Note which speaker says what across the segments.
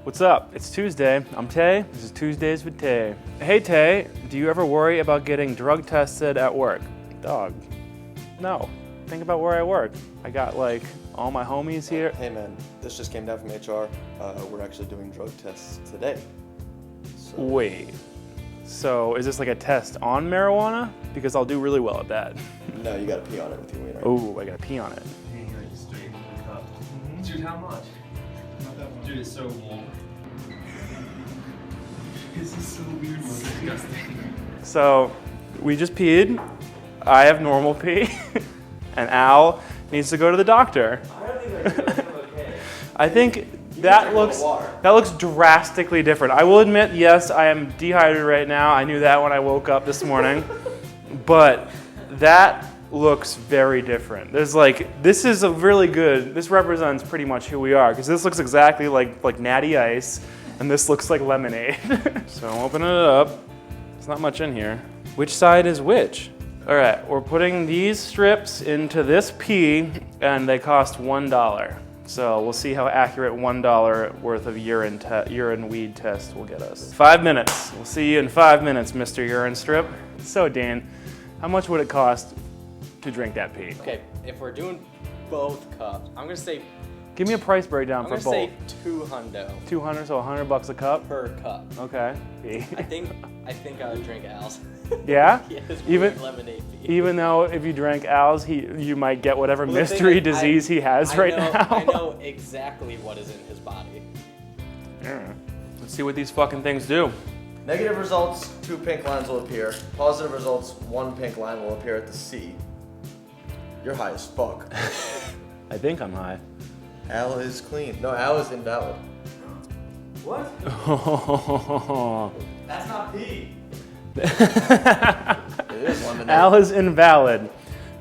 Speaker 1: What's up? It's Tuesday. I'm Tay. This is Tuesdays with Tay. Hey Tay, do you ever worry about getting drug tested at work? Dog. No. Think about where I work. I got like all my homies here.
Speaker 2: Hey man, this just came down from HR. We're actually doing drug tests today. So.
Speaker 1: Wait. So is this like a test on marijuana? Because I'll do really well at that.
Speaker 2: No, you gotta pee on it with your wiener.
Speaker 1: Oh, I gotta pee on it.
Speaker 3: Straight in the cup. Dude, how much? Not that much. Dude, it's so warm. This is so weird. It's disgusting.
Speaker 1: So we just peed. I have normal pee. And Al needs to go to the doctor.
Speaker 3: I don't think I'm okay.
Speaker 1: I think that looks drastically different. I will admit, yes, I am dehydrated right now. I knew that when I woke up this morning. But that looks very different. This is a really good, this represents pretty much who we are, because this looks exactly like Natty Ice, and this looks like lemonade. So I'm opening it up. There's not much in here. Which side is which? All right, we're putting these strips into this pee, and they cost $1. So we'll see how accurate $1 worth of urine weed test will get us. 5 minutes. We'll see you in 5 minutes, Mr. Urine Strip. So Dan, how much would it cost to drink that pee?
Speaker 4: Okay, if we're doing both cups, I'm gonna say.
Speaker 1: Give me a price breakdown for both.
Speaker 4: I'm gonna say $200.
Speaker 1: 200, so $100 a cup?
Speaker 4: Per cup.
Speaker 1: Okay.
Speaker 4: I think I would drink Al's.
Speaker 1: Yeah?
Speaker 4: Yes,
Speaker 1: even
Speaker 4: lemonade pee.
Speaker 1: Even though if you drank Al's, you might get whatever mystery disease he has right now.
Speaker 4: I know exactly what is in his body.
Speaker 1: Yeah. Let's see what these fucking things do.
Speaker 2: Negative results, 2 pink lines will appear. Positive results, 1 pink line will appear at the C. You're high as fuck.
Speaker 1: I think I'm high.
Speaker 2: Al is clean. No, Al is invalid.
Speaker 4: What? That's not pee.
Speaker 2: It is lemonade.
Speaker 1: Al is invalid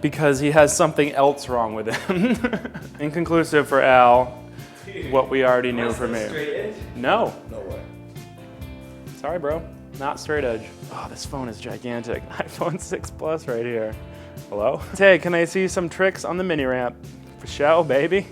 Speaker 1: because he has something else wrong with him. Inconclusive for Al.
Speaker 4: Dude,
Speaker 1: what we already knew for me.
Speaker 4: Straight edge?
Speaker 1: No.
Speaker 2: No way.
Speaker 1: Sorry, bro. Not straight edge. Oh, this phone is gigantic. iPhone 6 Plus right here. Hello? Hey, can I see some tricks on the mini ramp? For show, baby.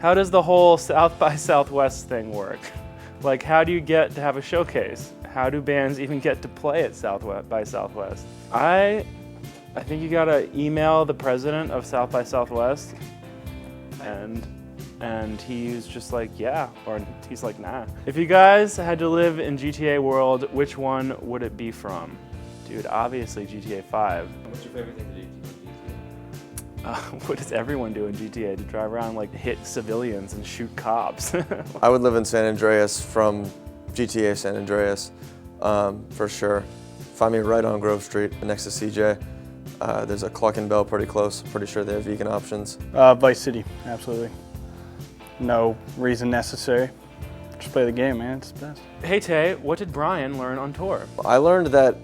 Speaker 1: How does the whole South by Southwest thing work? Like, how do you get to have a showcase? How do bands even get to play at South by Southwest? I think you gotta email the president of South by Southwest, and he's just like, yeah, or he's like, nah. If you guys had to live in GTA world, which one would it be from? Dude, obviously GTA 5.
Speaker 3: What's your favorite thing to do?
Speaker 1: What does everyone do in GTA? To drive around, like, hit civilians and shoot cops.
Speaker 2: I would live in San Andreas from GTA San Andreas, for sure. Find me right on Grove Street next to CJ. There's a Cluck and Bell pretty close. Pretty sure they have vegan options.
Speaker 5: Vice City, absolutely. No reason necessary. Just play the game, man. It's the best.
Speaker 1: Hey Tay, what did Brian learn on tour?
Speaker 2: I learned that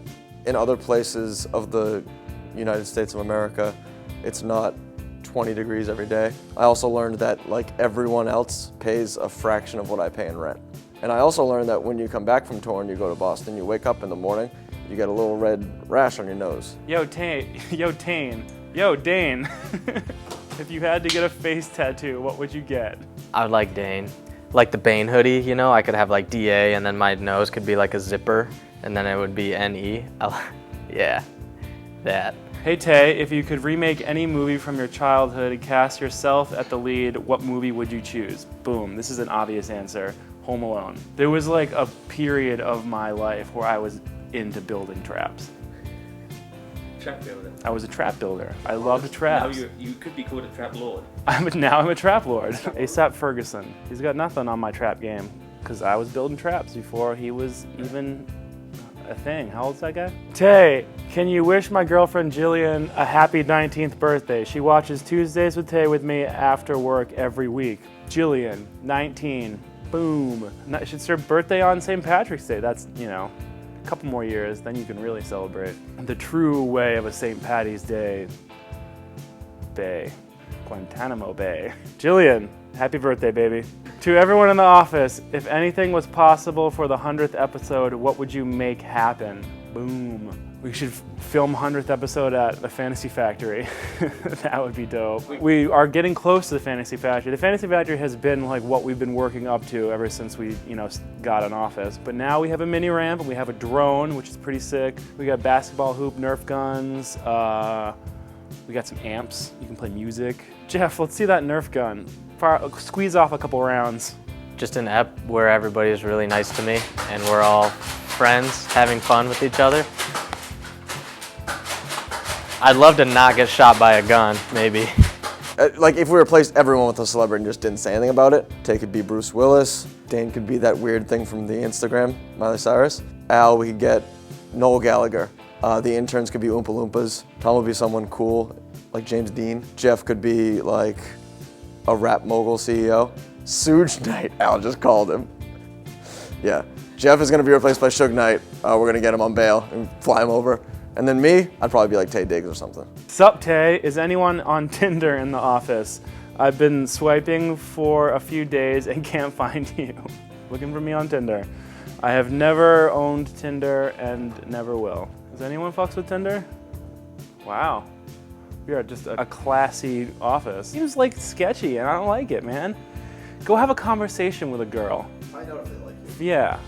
Speaker 2: in other places of the United States of America, it's not 20 degrees every day. I also learned that, like everyone else, pays a fraction of what I pay in rent. And I also learned that when you come back from tour and you go to Boston, you wake up in the morning, you get a little red rash on your nose.
Speaker 1: Yo Dane. If you had to get a face tattoo, what would you get?
Speaker 4: I would like Dane. Like the Bane hoodie, you know? I could have like DA and then my nose could be like a zipper and then it would be NE. Yeah, that.
Speaker 1: Hey Tay, if you could remake any movie from your childhood and cast yourself at the lead, what movie would you choose? Boom, this is an obvious answer. Home Alone. There was like a period of my life where I was into building traps.
Speaker 3: Trap builder.
Speaker 1: I was a trap builder. I loved traps.
Speaker 3: Now you could be called a trap lord.
Speaker 1: Now I'm a trap lord. ASAP Ferguson. He's got nothing on my trap game because I was building traps before he was even a thing. How old's that guy? Tay, can you wish my girlfriend Jillian a happy 19th birthday? She watches Tuesdays with Tay with me after work every week. Jillian, 19, boom. It's her birthday on St. Patrick's Day. That's, a couple more years, then you can really celebrate. The true way of a St. Patty's Day Bay, Guantanamo Bay. Jillian, happy birthday, baby. To everyone in the office, if anything was possible for the 100th episode, what would you make happen? Boom. We should film 100th episode at the Fantasy Factory. That would be dope. We are getting close to the Fantasy Factory. The Fantasy Factory has been like what we've been working up to ever since we, got an office. But now we have a mini ramp and we have a drone, which is pretty sick. We got basketball hoop, Nerf guns. We got some amps. You can play music. Jeff, let's see that Nerf gun. Squeeze off a couple rounds.
Speaker 4: Just an ep where everybody is really nice to me and we're all friends having fun with each other. I'd love to not get shot by a gun, maybe.
Speaker 2: Like if we replaced everyone with a celebrity and just didn't say anything about it, Tay could be Bruce Willis, Dane could be that weird thing from the Instagram, Miley Cyrus. Al, we could get Noel Gallagher. The interns could be Oompa Loompas. Tom would be someone cool, like James Dean. Jeff could be like a rap mogul CEO. Suge Knight, Al just called him. Yeah, Jeff is gonna be replaced by Suge Knight. We're gonna get him on bail and fly him over. And then me, I'd probably be like Tay Diggs or something.
Speaker 1: Sup, Tay? Is anyone on Tinder in the office? I've been swiping for a few days and can't find you. Looking for me on Tinder. I have never owned Tinder and never will. Does anyone fucks with Tinder? Wow. We are just a classy office. Seems like sketchy and I don't like it, man. Go have a conversation with a girl.
Speaker 2: Find out if they like you.
Speaker 1: Yeah.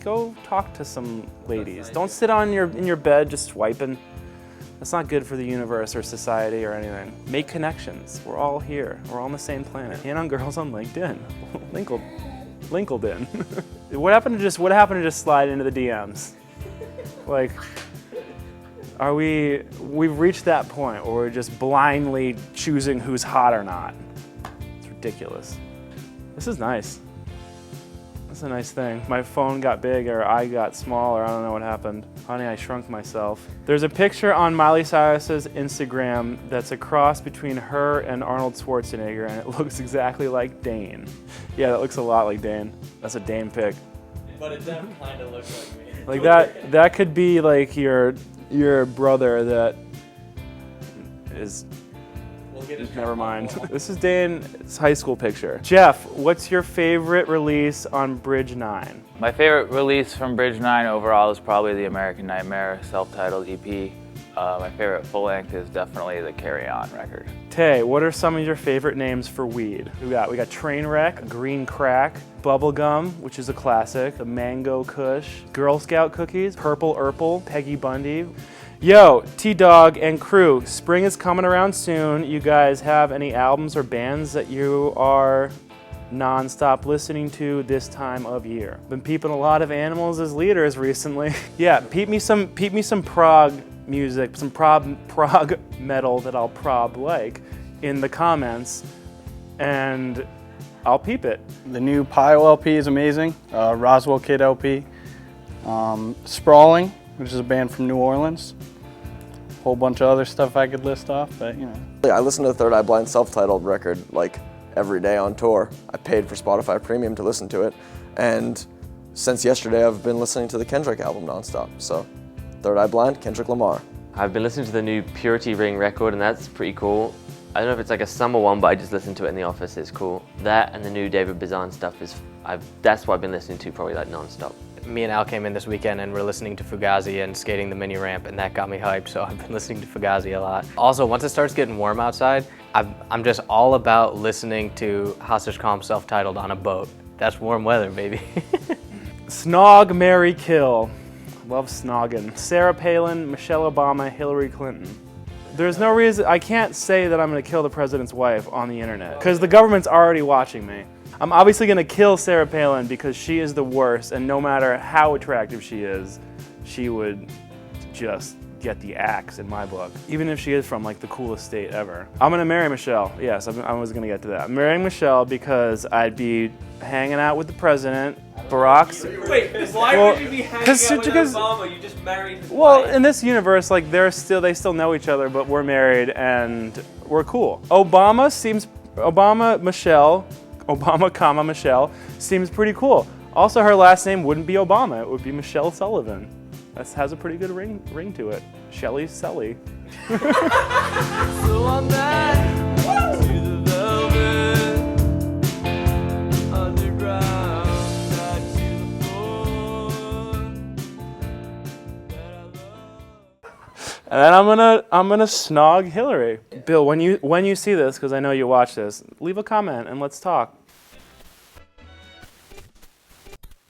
Speaker 1: Go talk to some ladies. Don't sit in your bed just swiping. That's not good for the universe or society or anything. Make connections. We're all here. We're all on the same planet. And on girls on LinkedIn. LinkedIn. What happened to just slide into the DMs? Like, we've reached that point where we're just blindly choosing who's hot or not. It's ridiculous. This is nice. That's a nice thing. My phone got big or I got small or I don't know what happened. Honey, I shrunk myself. There's a picture on Miley Cyrus's Instagram that's a cross between her and Arnold Schwarzenegger and it looks exactly like Dane. Yeah, that looks a lot like Dane. That's a Dane pic.
Speaker 4: But it definitely kind of looks like me.
Speaker 1: Like that could be like your brother that is... Never mind. This is Dane's high school picture. Jeff, what's your favorite release on Bridge 9?
Speaker 6: My favorite release from Bridge 9 overall is probably the American Nightmare self-titled EP. My favorite full-length is definitely the Carry On record.
Speaker 1: Tay, what are some of your favorite names for weed? We got Trainwreck, Green Crack, Bubblegum, which is a classic, the Mango Kush, Girl Scout Cookies, Purple Urple, Peggy Bundy. Yo, T-Dog and crew, spring is coming around soon. You guys have any albums or bands that you are non-stop listening to this time of year? Been peeping a lot of Animals as Leaders recently. Yeah, peep me some prog music, some prog metal that I'll prob like in the comments, and I'll peep it.
Speaker 5: The new Pio LP is amazing. Roswell Kid LP. Sprawling, which is a band from New Orleans. Whole bunch of other stuff I could list off, but
Speaker 2: I listen to the Third Eye Blind self-titled record like every day on tour. I paid for Spotify Premium to listen to it, and since yesterday I've been listening to the Kendrick album nonstop. So, Third Eye Blind, Kendrick Lamar.
Speaker 7: I've been listening to the new Purity Ring record and that's pretty cool. I don't know if it's like a summer one, but I just listened to it in the office, it's cool. That and the new David Bazan stuff that's what I've been listening to probably like non-stop.
Speaker 4: Me and Al came in this weekend and we're listening to Fugazi and skating the mini ramp and that got me hyped, so I've been listening to Fugazi a lot. Also, once it starts getting warm outside, I'm just all about listening to Hostage Calm self-titled on a boat. That's warm weather, baby.
Speaker 1: Snog, marry, kill. Love snogging. Sarah Palin, Michelle Obama, Hillary Clinton. There's no reason, I can't say that I'm gonna kill the president's wife on the internet, because the government's already watching me. I'm obviously gonna kill Sarah Palin because she is the worst, and no matter how attractive she is, she would just get the axe in my book, even if she is from like the coolest state ever. I'm gonna marry Michelle. Yes, I was gonna get to that. I'm marrying Michelle because I'd be hanging out with the president. Barack's.
Speaker 3: Wait, why would you be hanging out with Obama? You just married his
Speaker 1: Well,
Speaker 3: wife.
Speaker 1: in this universe, like they still know each other, but we're married and we're cool. Obama, comma, Michelle seems pretty cool. Also, her last name wouldn't be Obama; it would be Michelle Sullivan. That has a pretty good ring to it. Shelly Sully.
Speaker 3: So I'm back to the velvet underground, back to the floor that I love.
Speaker 1: And then I'm gonna snog Hillary. Bill, when you see this, because I know you watch this, leave a comment and let's talk.